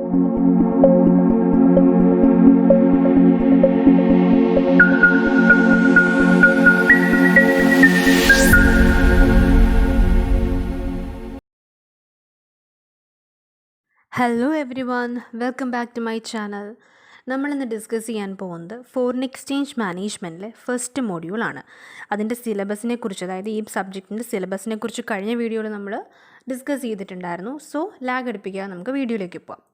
Hello everyone, welcome back to my channel. നമ്മളിന്ന് discuss ചെയ്യാൻ പോകുന്നത് ഫോറിൻ എക്സ്ചേഞ്ച് മാനേജ്മെൻറ്റിലെ ഫസ്റ്റ് മൊഡ്യൂളാണ്. അതിൻ്റെ സിലബസിനെ കുറിച്ച്, അതായത് ഈ സബ്ജക്റ്റിൻ്റെ സിലബസിനെ കുറിച്ച് കഴിഞ്ഞ വീഡിയോയിൽ നമ്മൾ ഡിസ്കസ് ചെയ്തിട്ടുണ്ടായിരുന്നു. സോ ലാഗ് അടുപ്പിക്കാതെ നമുക്ക് വീഡിയോയിലേക്ക് പോകാം.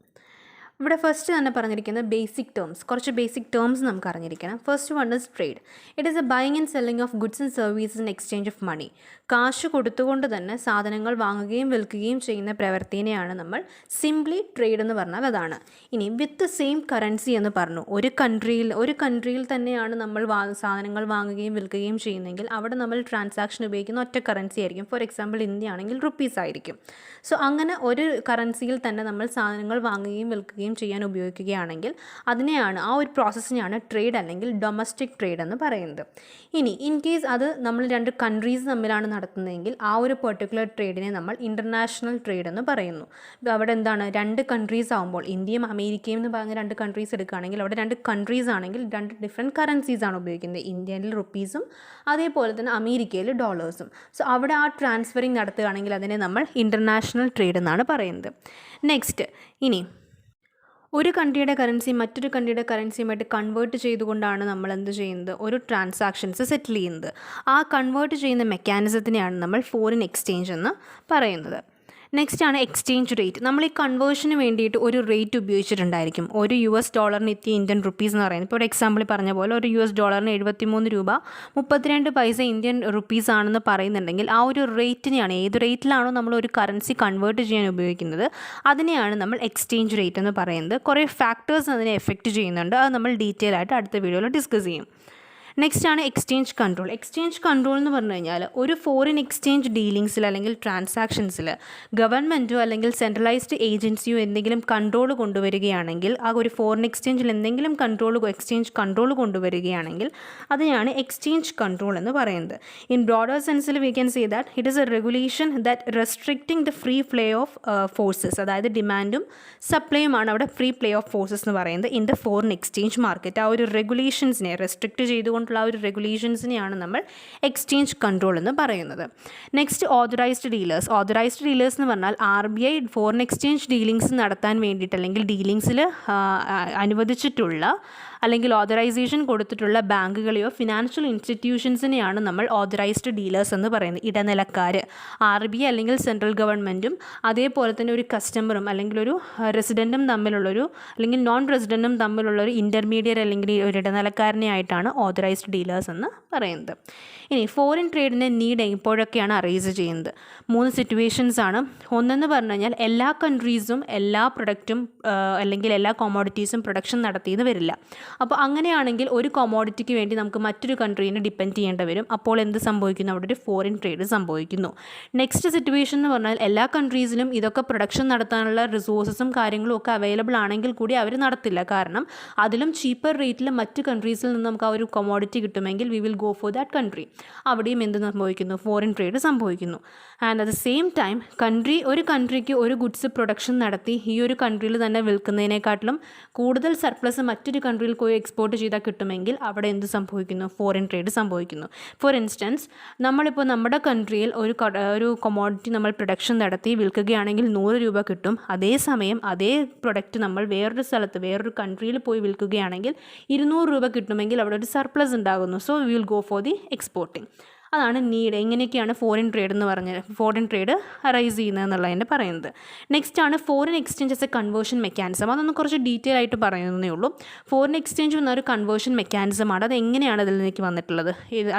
ഇവിടെ ഫസ്റ്റ് തന്നെ പറഞ്ഞിരിക്കുന്നത് ബേസിക് ടേംസ്, കുറച്ച് ബേസിക് ടേംസ് നമുക്ക് അറിഞ്ഞിരിക്കണം. First one is trade. It is a buying and selling of goods and services in exchange of money. കാശ് കൊടുത്തുകൊണ്ട് തന്നെ സാധനങ്ങൾ വാങ്ങുകയും വിൽക്കുകയും ചെയ്യുന്ന പ്രവൃത്തിനെയാണ് നമ്മൾ സിംപ്ലി ട്രേഡ് എന്ന് പറഞ്ഞാൽ അതാണ്. ഇനി വിത്ത് സെയിം കറൻസി എന്ന് പറഞ്ഞു, ഒരു കൺട്രിയിൽ തന്നെയാണ് നമ്മൾ സാധനങ്ങൾ വാങ്ങുകയും വിൽക്കുകയും ചെയ്യുന്നതെങ്കിൽ അവിടെ നമ്മൾ ട്രാൻസാക്ഷൻ ഉപയോഗിക്കുന്ന ഒറ്റ കറൻസി ആയിരിക്കും. ഫോർ എക്സാമ്പിൾ ഇന്ത്യ ആണെങ്കിൽ റുപ്പീസ് ആയിരിക്കും. സോ അങ്ങനെ ഒരു കറൻസിയിൽ തന്നെ നമ്മൾ സാധനങ്ങൾ വാങ്ങുകയും വിൽക്കുകയും ചെയ്യാൻ ഉപയോഗിക്കുകയാണെങ്കിൽ അതിനെയാണ്, ആ ഒരു പ്രോസസ്സിനെയാണ് ട്രേഡ് അല്ലെങ്കിൽ ഡൊമസ്റ്റിക് ട്രേഡ് എന്ന് പറയുന്നത്. ഇനി ഇൻ കേസ് അത് നമ്മൾ രണ്ട് കൺട്രീസ് തമ്മിലാണ് നടത്തുന്നതെങ്കിൽ ആ ഒരു പെർട്ടിക്കുലർ ട്രേഡിനെ നമ്മൾ ഇൻ്റർനാഷണൽ ട്രേഡ് എന്ന് പറയുന്നു. അവിടെ എന്താണ്, രണ്ട് കൺട്രീസ് ആകുമ്പോൾ, ഇന്ത്യയും അമേരിക്കയും എന്ന് പറഞ്ഞ രണ്ട് കൺട്രീസ് എടുക്കുകയാണെങ്കിൽ അവിടെ രണ്ട് കൺട്രീസ് ആണെങ്കിൽ രണ്ട് ഡിഫറെൻറ്റ് കറൻസീസ് ആണ് ഉപയോഗിക്കുന്നത്. ഇന്ത്യയിൽ റുപ്പീസും അതേപോലെ തന്നെ അമേരിക്കയിൽ ഡോളേഴ്സും. സോ അവിടെ ആ ട്രാൻസ്ഫറിങ് നടത്തുകയാണെങ്കിൽ അതിനെ നമ്മൾ ഇൻ്റർനാഷണൽ ട്രേഡ് എന്നാണ് പറയുന്നത്. നെക്സ്റ്റ്, ഇനി ഒരു കൺട്രിയുടെ കറൻസി മറ്റൊരു കൺട്രിയുടെ കറൻസിയുമായിട്ട് കൺവേർട്ട് ചെയ്തുകൊണ്ടാണ് നമ്മൾ എന്ത് ചെയ്യുന്നത്, ഒരു ട്രാൻസാക്ഷൻസ് സെറ്റിൽ ചെയ്യുന്നത്. ആ കൺവേർട്ട് ചെയ്യുന്ന മെക്കാനിസത്തിനെയാണ് നമ്മൾ ഫോറിൻ എക്സ്ചേഞ്ച് എന്ന് പറയുന്നത്. നെക്സ്റ്റ് ആണ് എക്സ്ചേഞ്ച് റേറ്റ്. നമ്മൾ ഈ കൺവേർഷന് വേണ്ടിയിട്ട് ഒരു റേറ്റ് ഉപയോഗിച്ചിട്ടുണ്ടായിരിക്കും. ഒരു $1 എത്തിയ ഇന്ത്യൻ റുപ്പീസ് എന്ന് പറയുന്നത്, ഇപ്പോൾ ഒരു എക്സാമ്പിൾ പറഞ്ഞ പോലെ ഒരു $1 73 രൂപ 32 പൈസ ഇന്ത്യൻ റുപ്പീസ് ആണെന്ന് പറയുന്നുണ്ടെങ്കിൽ ആ ഒരു റേറ്റിനെയാണ്, ഏത് റേറ്റിലാണോ നമ്മൾ ഒരു കറൻസി കൺവേർട്ട് ചെയ്യാൻ ഉപയോഗിക്കുന്നത് അതിനെയാണ് നമ്മൾ എക്സ്ചേഞ്ച് റേറ്റ് എന്ന് പറയുന്നത്. കുറേ ഫാക്ടേഴ്സ് അതിനെ എഫക്റ്റ് ചെയ്യുന്നുണ്ട്, അത് നമ്മൾ ഡീറ്റെയിൽ ആയിട്ട് അടുത്ത വീഡിയോയിൽ ഡിസ്കസ് ചെയ്യും. നെക്സ്റ്റ് ആണ് എക്സ്ചേഞ്ച് കൺട്രോൾ. എക്സ്ചേഞ്ച് കൺട്രോൾ എന്ന് പറഞ്ഞു കഴിഞ്ഞാൽ ഒരു ഫോറിൻ എക്സ്ചേഞ്ച് ഡീലിങ്സിൽ അല്ലെങ്കിൽ ട്രാൻസാക്ഷൻസിൽ ഗവൺമെൻറ്റോ അല്ലെങ്കിൽ സെൻട്രലൈസ്ഡ് ഏജൻസിയോ എന്തെങ്കിലും കൺട്രോൾ കൊണ്ടുവരികയാണെങ്കിൽ, ആ ഒരു ഫോറിൻ എക്സ്ചേഞ്ചിൽ എന്തെങ്കിലും എക്സ്ചേഞ്ച് കൺട്രോൾ കൊണ്ടുവരികയാണെങ്കിൽ അതിനെയാണ് എക്സ്ചേഞ്ച് കൺട്രോൾ എന്ന് പറയുന്നത്. ഇൻ ബ്രോഡർ സെൻസിൽ we can say that it is a regulation that restricting the free play of forces, അതായത് ഡിമാൻഡും സപ്ലൈയുമാണ് അവിടെ ഫ്രീ പ്ലേ ഓഫ് ഫോഴ്സസ് എന്ന് പറയുന്നത് in the foreign exchange market. ആ ഒരു റെഗുലേഷൻസിനെ റെസ്ട്രിക്റ്റ് ചെയ്തുകൊണ്ട് ആ ഒരു റെഗുലേഷൻസിനെയാണ് നമ്മൾ എക്സ്ചേഞ്ച് കൺട്രോൾ എന്ന് പറയുന്നത്. Next authorised dealers. Authorised dealers എന്ന് പറഞ്ഞാൽ RBI ഫോറിൻ എക്സ്ചേഞ്ച് ഡീലിങ്സ് നടത്താൻ വേണ്ടിയിട്ട് അല്ലെങ്കിൽ ഡീലിങ്സിൽ അനുവദിച്ചിട്ടുള്ള അല്ലെങ്കിൽ ഓതറൈസേഷൻ കൊടുത്തിട്ടുള്ള ബാങ്കുകളെയോ ഫിനാൻഷ്യൽ ഇൻസ്റ്റിറ്റ്യൂഷൻസിനെയാണ് നമ്മൾ ഓതറൈസ്ഡ് ഡീലേഴ്സ് എന്ന് പറയുന്നത്. ഇടനിലക്കാർ, RBI അല്ലെങ്കിൽ സെൻട്രൽ ഗവൺമെൻറ്റും അതേപോലെ തന്നെ ഒരു കസ്റ്റമറും അല്ലെങ്കിൽ ഒരു റെസിഡൻറ്റും തമ്മിലുള്ളൊരു അല്ലെങ്കിൽ നോൺ റെസിഡൻറ്റും തമ്മിലുള്ളൊരു ഇൻ്റർമീഡിയറ്റ് അല്ലെങ്കിൽ ഒരു ഇടനിലക്കാരനെ ആയിട്ടാണ് ഓതറൈസ്ഡ് ഡീലേഴ്സ് എന്ന് പറയുന്നത്. ഇനി ഫോറിൻ ട്രേഡിൻ്റെ നീഡ് എപ്പോഴൊക്കെയാണ് അറൈസ് ചെയ്യുന്നത്? 3 സിറ്റുവേഷൻസ് ആണ്. ഒന്നെന്ന് പറഞ്ഞു കഴിഞ്ഞാൽ എല്ലാ കൺട്രീസും എല്ലാ പ്രൊഡക്റ്റും അല്ലെങ്കിൽ എല്ലാ കോമോഡിറ്റീസും പ്രൊഡക്ഷൻ നടത്തിയെന്ന് വരില്ല. അപ്പോൾ അങ്ങനെയാണെങ്കിൽ ഒരു കോമോഡിറ്റിക്ക് വേണ്ടി നമുക്ക് മറ്റൊരു കൺട്രീനെ ഡിപ്പെൻഡ് ചെയ്യേണ്ടി വരും. അപ്പോൾ എന്ത് സംഭവിക്കുന്നു? അവിടെ ഒരു ഫോറിൻ ട്രേഡ് സംഭവിക്കുന്നു. നെക്സ്റ്റ് സിറ്റുവേഷൻ എന്ന് പറഞ്ഞാൽ എല്ലാ കൺട്രീസിലും ഇതൊക്കെ പ്രൊഡക്ഷൻ നടത്താനുള്ള റിസോഴ്സസും കാര്യങ്ങളും ഒക്കെ അവൈലബിൾ ആണെങ്കിൽ കൂടി അവർ നടത്തില്ല. കാരണം അതിലും ചീപ്പർ റേറ്റിൽ മറ്റ് കൺട്രീസിൽ നിന്ന് നമുക്ക് ആ ഒരു കൊമോഡിറ്റി കിട്ടുമെങ്കിൽ V will go for that country. അവിടെയും എന്ത് സംഭവിക്കുന്നു? ഫോറിൻ ട്രേഡ് സംഭവിക്കുന്നു. And at the same time ഒരു കൺട്രിക്ക് ഒരു ഗുഡ്സ് പ്രൊഡക്ഷൻ നടത്തി ഈ ഒരു കൺട്രിയിൽ തന്നെ വിൽക്കുന്നതിനെക്കാട്ടിലും കൂടുതൽ സർപ്ലസ് മറ്റൊരു കൺട്രിയിൽ പോയി എക്സ്പോർട്ട് ചെയ്താൽ കിട്ടുമെങ്കിൽ അവിടെ എന്ത് സംഭവിക്കുന്നു? ഫോറിൻ ട്രേഡ് സംഭവിക്കുന്നു. ഫോർ ഇൻസ്റ്റൻസ്, നമ്മളിപ്പോൾ നമ്മുടെ കൺട്രിയിൽ ഒരു കൊമോഡിറ്റി നമ്മൾ പ്രൊഡക്ഷൻ നടത്തി വിൽക്കുകയാണെങ്കിൽ 100 രൂപ കിട്ടും. അതേസമയം അതേ പ്രൊഡക്റ്റ് നമ്മൾ വേറൊരു സ്ഥലത്ത് വേറൊരു കൺട്രിയിൽ പോയി വിൽക്കുകയാണെങ്കിൽ 200 രൂപ കിട്ടുമെങ്കിൽ അവിടെ ഒരു സർപ്ലസ് ഉണ്ടാകുന്നു. So we will go for the exporting. അതാണ് നീഡ്. എങ്ങനെയൊക്കെയാണ് ഫോറിൻ ട്രേഡ് അറൈസ് ചെയ്യുന്നത് എന്നുള്ളതിൻ്റെ പറയുന്നത്. നെക്സ്റ്റ് ആണ് foreign exchange as a conversion mechanism. അതൊന്ന് കുറച്ച് ഡീറ്റെയിൽ ആയിട്ട് പറയുന്നതേ ഉള്ളൂ. ഫോറിൻ എക്സ്ചേഞ്ച് എന്നൊരു കൺവേർഷൻ മെക്കാനിസമാണ്. അത് എങ്ങനെയാണ് അതിലേക്ക് വന്നിട്ടുള്ളത്?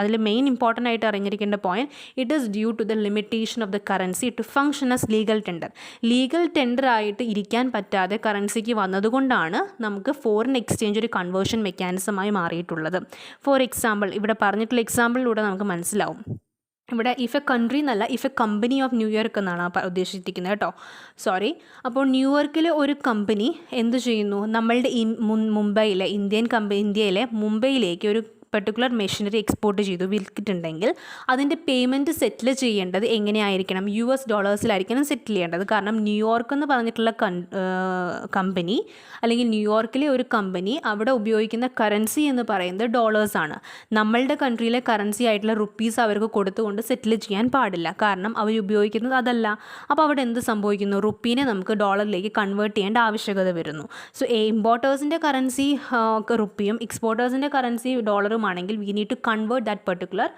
അതിൽ മെയിൻ ഇമ്പോർട്ടൻ്റ് ആയിട്ട് അറിഞ്ഞിരിക്കേണ്ട point, it is due to the limitation of the currency to function as legal tender. Legal tender ആയിട്ട് ഇരിക്കാൻ പറ്റാതെ കറൻസിക്ക് വന്നതുകൊണ്ടാണ് നമുക്ക് ഫോറിൻ എക്സ്ചേഞ്ച് ഒരു കൺവേർഷൻ മെക്കാനിസമായി മാറിയിട്ടുള്ളത്. ഫോർ എക്സാമ്പിൾ, ഇവിടെ പറഞ്ഞിട്ടുള്ള എക്സാമ്പിളിലൂടെ നമുക്ക് മനസ്സിലാവും. ഇവിടെ ഇഫ് എ കൺട്രി എന്നല്ല, if A company of New York എന്നാണ് ഉദ്ദേശിച്ചിരിക്കുന്നത് കേട്ടോ, സോറി. അപ്പോൾ ന്യൂയോർക്കിലെ ഒരു കമ്പനി എന്ത് ചെയ്യുന്നു? നമ്മളുടെ ഇന്ത്യയിലെ മുംബൈയിലേക്ക് ഒരു പെർട്ടിക്കുലർ മെഷീനറി എക്സ്പോർട്ട് ചെയ്തു വിൽക്കിട്ടുണ്ടെങ്കിൽ അതിൻ്റെ പേയ്മെൻറ്റ് സെറ്റിൽ ചെയ്യേണ്ടത് എങ്ങനെയായിരിക്കണം? $ഡോളേഴ്സിലായിരിക്കണം സെറ്റിൽ ചെയ്യേണ്ടത്. കാരണം ന്യൂയോർക്ക് എന്ന് പറഞ്ഞിട്ടുള്ള കമ്പനി അല്ലെങ്കിൽ ന്യൂയോർക്കിലെ ഒരു കമ്പനി അവിടെ ഉപയോഗിക്കുന്ന കറൻസി എന്ന് പറയുന്നത് ഡോളേഴ്സാണ്. നമ്മളുടെ കൺട്രിയിലെ കറൻസി ആയിട്ടുള്ള റുപ്പീസ് അവർക്ക് കൊടുത്തുകൊണ്ട് സെറ്റിൽ ചെയ്യാൻ പാടില്ല. കാരണം അവർ ഉപയോഗിക്കുന്നത് അതല്ല. അപ്പോൾ അവിടെ എന്ത് സംഭവിക്കുന്നു? റുപ്പീനെ നമുക്ക് ഡോളറിലേക്ക് കൺവേർട്ട് ചെയ്യേണ്ട ആവശ്യകത വരുന്നു. സോ ഇമ്പോർട്ടേഴ്സിൻ്റെ കറൻസി റുപ്പിയും എക്സ്പോർട്ടേഴ്സിൻ്റെ കറൻസി ഡോളറുമാണെങ്കിൽ we need to convert that particular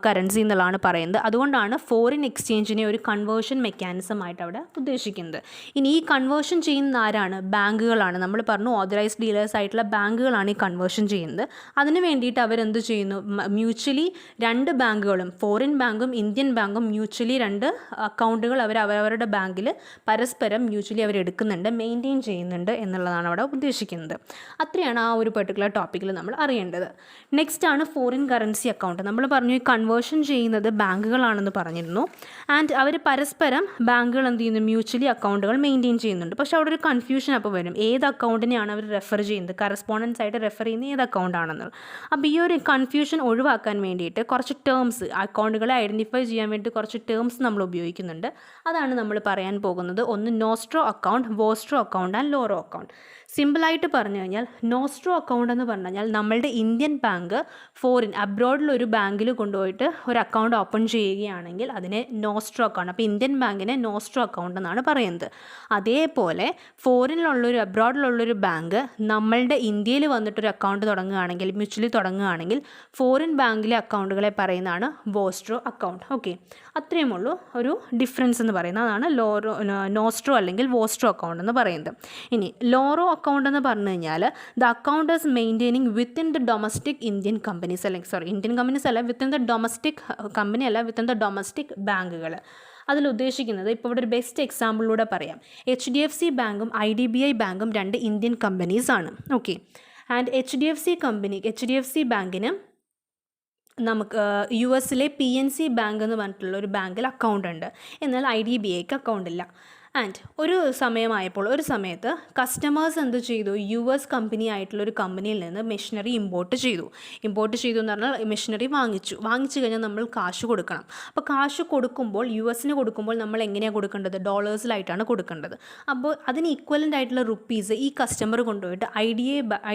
currency എന്നുള്ളതാണ് പറയുന്നത്. അതുകൊണ്ടാണ് ഫോറിൻ എക്സ്ചേഞ്ചിനെ ഒരു കൺവേർഷൻ മെക്കാനിസം ആയിട്ട് അവിടെ ഉദ്ദേശിക്കുന്നത്. ഇനി ഈ കൺവേർഷൻ ചെയ്യുന്ന ആരാണ്? ബാങ്കുകളാണ്. നമ്മൾ പറഞ്ഞു ഓതറൈസ്ഡ് ഡീലേഴ്സ് ആയിട്ടുള്ള ബാങ്കുകളാണ് ഈ കൺവേർഷൻ ചെയ്യുന്നത്. അതിന് വേണ്ടിയിട്ട് അവരെന്ത് ചെയ്യുന്നു? മ്യൂച്വലി രണ്ട് ബാങ്കുകളും, ഫോറിൻ ബാങ്കും ഇന്ത്യൻ ബാങ്കും മ്യൂച്വലി രണ്ട് അക്കൗണ്ടുകൾ അവരവരുടെ ബാങ്കിൽ പരസ്പരം മ്യൂച്വലി അവരെടുക്കുന്നുണ്ട്, മെയിൻറ്റെയിൻ ചെയ്യുന്നുണ്ട് എന്നുള്ളതാണ് അവിടെ ഉദ്ദേശിക്കുന്നത്. അത്രയാണ് ആ ഒരു പെർട്ടിക്കുലർ ടോപ്പിക്കിൽ നമ്മൾ അറിയേണ്ടത്. നെക്സ്റ്റ് ആണ് ഫോറിൻ കറൻസി അക്കൗണ്ട്. നമ്മൾ പറഞ്ഞു ഈ കൺവേർഷൻ ചെയ്യുന്നത് ബാങ്കുകളാണെന്ന് പറഞ്ഞിരുന്നു. ആൻഡ് അവർ പരസ്പരം ബാങ്കുകൾ എന്ത് ചെയ്യുന്നു? മ്യൂച്വലി അക്കൗണ്ടുകൾ മെയിൻറ്റെയിൻ ചെയ്യുന്നുണ്ട്. പക്ഷേ അവിടെ ഒരു കൺഫ്യൂഷൻ അപ്പോൾ വരും. ഏത് അക്കൗണ്ടിനെയാണ് അവർ റെഫർ ചെയ്യുന്നത്? കറസ്പോണ്ടൻസ് ആയിട്ട് റെഫർ ചെയ്യുന്ന ഏത് അക്കൗണ്ടാണെന്ന്. അപ്പോൾ ഈ ഒരു കൺഫ്യൂഷൻ ഒഴിവാക്കാൻ വേണ്ടിയിട്ട് കുറച്ച് ടേംസ്, അക്കൗണ്ടുകളെ ഐഡൻറ്റിഫൈ ചെയ്യാൻ വേണ്ടി കുറച്ച് ടേംസ് നമ്മൾ ഉപയോഗിക്കുന്നുണ്ട്. അതാണ് നമ്മൾ പറയാൻ പോകുന്നത്. ഒന്ന് nostro account, vostro account and loro account. സിമ്പിളായിട്ട് പറഞ്ഞു കഴിഞ്ഞാൽ നോസ്ട്രോ അക്കൗണ്ട് എന്ന് പറഞ്ഞു കഴിഞ്ഞാൽ നമ്മളുടെ ഇന്ത്യൻ ബാങ്ക് ഫോറിൻ അബ്രോഡിലൊരു ബാങ്കിൽ കൊണ്ടുപോയിട്ട് ഒരു അക്കൗണ്ട് ഓപ്പൺ ചെയ്യുകയാണെങ്കിൽ അതിനെ നോസ്ട്രോ അക്കൗണ്ട്, അപ്പോൾ ഇന്ത്യൻ ബാങ്കിനെ നോസ്ട്രോ അക്കൗണ്ട് എന്നാണ് പറയുന്നത്. അതേപോലെ ഫോറിനിലുള്ളൊരു അബ്രോഡിലുള്ളൊരു ബാങ്ക് നമ്മളുടെ ഇന്ത്യയിൽ വന്നിട്ടൊരു അക്കൗണ്ട് തുടങ്ങുകയാണെങ്കിൽ, മ്യൂച്വലി തുടങ്ങുകയാണെങ്കിൽ ഫോറിൻ ബാങ്കിലെ അക്കൗണ്ടുകളെ പറയുന്നതാണ് വോസ്ട്രോ അക്കൗണ്ട്. ഓക്കെ, അത്രയും ഉള്ളൂ ഒരു ഡിഫറൻസ് എന്ന് പറയുന്നത്. അതാണ് നോസ്ട്രോ അല്ലെങ്കിൽ വോസ്ട്രോ അക്കൗണ്ട് എന്ന് പറയുന്നത്. ഇനി ലോറോ അക്കൗണ്ട് എന്ന് പറഞ്ഞു കഴിഞ്ഞാൽ the account is maintaining within the domestic Indian companies, അല്ലെങ്കിൽ ഇന്ത്യൻ കമ്പനീസ് അല്ല, വിത്തിൻ ദ ഡൊമസ്റ്റിക് കമ്പനി അല്ല, വിത്തിൻ ദ ഡൊമസ്റ്റിക് ബാങ്കുകൾ. അതിൽ ഉദ്ദേശിക്കുന്നത് ഇപ്പോൾ ഇവിടെ ഒരു ബെസ്റ്റ് എക്സാമ്പിളിലൂടെ പറയാം. HDFC ബാങ്കും IDBI ബാങ്കും രണ്ട് ഇന്ത്യൻ കമ്പനീസാണ്. ഓക്കെ, ആൻഡ് HDFC ബാങ്കിന് നമുക്ക് US PNC ബാങ്ക് എന്ന് പറഞ്ഞിട്ടുള്ള ഒരു ബാങ്കിൽ അക്കൗണ്ട് ഉണ്ട്. എന്നാൽ IDBIക്ക് അക്കൗണ്ട് ഇല്ല. ആൻഡ് ഒരു സമയത്ത് കസ്റ്റമേഴ്സ് എന്ത് ചെയ്തു? US കമ്പനി ആയിട്ടുള്ളൊരു കമ്പനിയിൽ നിന്ന് മെഷീനറി ഇമ്പോർട്ട് ചെയ്തു എന്ന് പറഞ്ഞാൽ മെഷീനറി വാങ്ങിച്ചു കഴിഞ്ഞാൽ നമ്മൾ കാശ് കൊടുക്കണം. അപ്പോൾ കാശ് കൊടുക്കുമ്പോൾ US കൊടുക്കുമ്പോൾ നമ്മൾ എങ്ങനെയാണ് കൊടുക്കേണ്ടത്? ഡോളേഴ്സിലായിട്ടാണ് കൊടുക്കേണ്ടത്. അപ്പോൾ അതിന് ഈക്വലൻ്റ് ആയിട്ടുള്ള റുപ്പീസ് ഈ കസ്റ്റമർ കൊണ്ടുപോയിട്ട്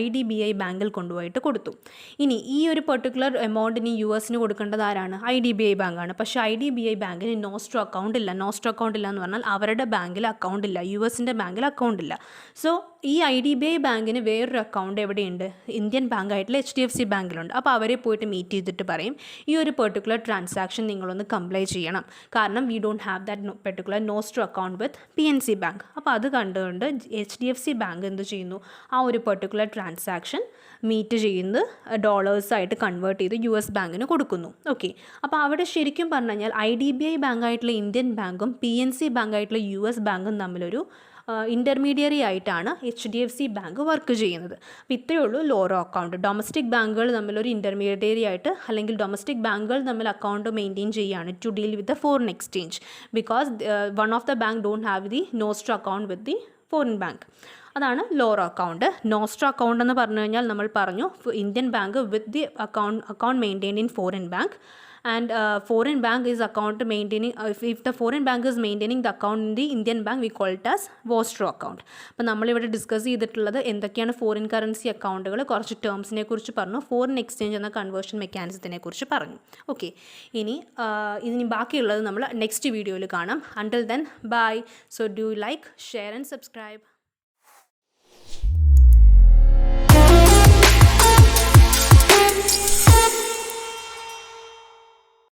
IDBI ബാങ്കിൽ കൊണ്ടുപോയിട്ട് കൊടുത്തു. ഇനി ഈ ഒരു പെർട്ടിക്കുലർ എമൗണ്ടിന് US കൊടുക്കേണ്ടത് ആരാണ്? IDBI ബാങ്കാണ്. പക്ഷേ IDBI ബാങ്കിന് നോസ്ട്രോ അക്കൗണ്ട് ഇല്ല എന്ന് പറഞ്ഞാൽ അവരുടെ ബാങ്കിൽ അക്കൗണ്ട് ഇല്ല, US ബാങ്കിൽ അക്കൗണ്ട് ഇല്ല. സോ ഈ IDBI ബാങ്കിന് വേറൊരു അക്കൗണ്ട് എവിടെയുണ്ട്? ഇന്ത്യൻ ബാങ്കായിട്ടുള്ള HDFC ബാങ്കിലുണ്ട്. അപ്പോൾ അവരെ പോയിട്ട് മീറ്റ് ചെയ്തിട്ട് പറയും ഈ ഒരു പെർട്ടിക്കുലർ ട്രാൻസാക്ഷൻ നിങ്ങളൊന്ന് കംപ്ലൈ ചെയ്യണം, കാരണം we don't have that particular nostro account with PNC bank. അപ്പോൾ അത് കണ്ടുകൊണ്ട് HDFC ബാങ്ക് എന്ത് ചെയ്യുന്നു? ആ ഒരു പെർട്ടിക്കുലർ ട്രാൻസാക്ഷൻ മീറ്റ് ചെയ്യുന്നത് ഡോളേഴ്സായിട്ട് കൺവേർട്ട് ചെയ്ത് US ബാങ്കിന് കൊടുക്കുന്നു. ഓക്കെ, അപ്പോൾ അവിടെ ശരിക്കും പറഞ്ഞു കഴിഞ്ഞാൽ IDBI ബാങ്കായിട്ടുള്ള ഇന്ത്യൻ ബാങ്കും PNC ബാങ്കായിട്ടുള്ള US ബാങ്കും തമ്മിലൊരു ഇൻ്റർമീഡിയറി ആയിട്ടാണ് HDFC ബാങ്ക് വർക്ക് ചെയ്യുന്നത്. അപ്പോൾ ഇത്രയേ ഉള്ളൂ ലോറോ അക്കൗണ്ട്. ഡൊമസ്റ്റിക് ബാങ്കുകൾ തമ്മിലൊരു ഇൻ്റർമീഡിയറി ആയിട്ട്, അല്ലെങ്കിൽ ഡൊമസ്റ്റിക് ബാങ്കുകൾ തമ്മിൽ അക്കൗണ്ട് മെയിൻറ്റെയിൻ ചെയ്യുകയാണ് to deal with the foreign exchange, because one of the bank don't have the nostro account with the foreign bank. അതാണ് ലോറോ അക്കൗണ്ട്. നോസ്ട്രോ അക്കൗണ്ട് എന്ന് പറഞ്ഞു കഴിഞ്ഞാൽ നമ്മൾ പറഞ്ഞു Indian bank with the account maintain in foreign bank. And foreign bank is account maintaining, if the foreign bank is maintaining the account in the Indian bank, we call it as vostro account. അപ്പോൾ നമ്മളിവിടെ discuss ചെയ്തിട്ടുള്ളത് എന്തൊക്കെയാണ് foreign currency അക്കൗണ്ടുകൾ, കുറച്ച് ടേംസിനെ കുറിച്ച് പറഞ്ഞു, foreign exchange എന്ന conversion മെക്കാനിസത്തിനെ കുറിച്ച് പറഞ്ഞു. ഓക്കെ, ഇനി ബാക്കിയുള്ളത് നമ്മൾ നെക്സ്റ്റ് വീഡിയോയിൽ കാണാം. Until then bye. So do like, share and subscribe.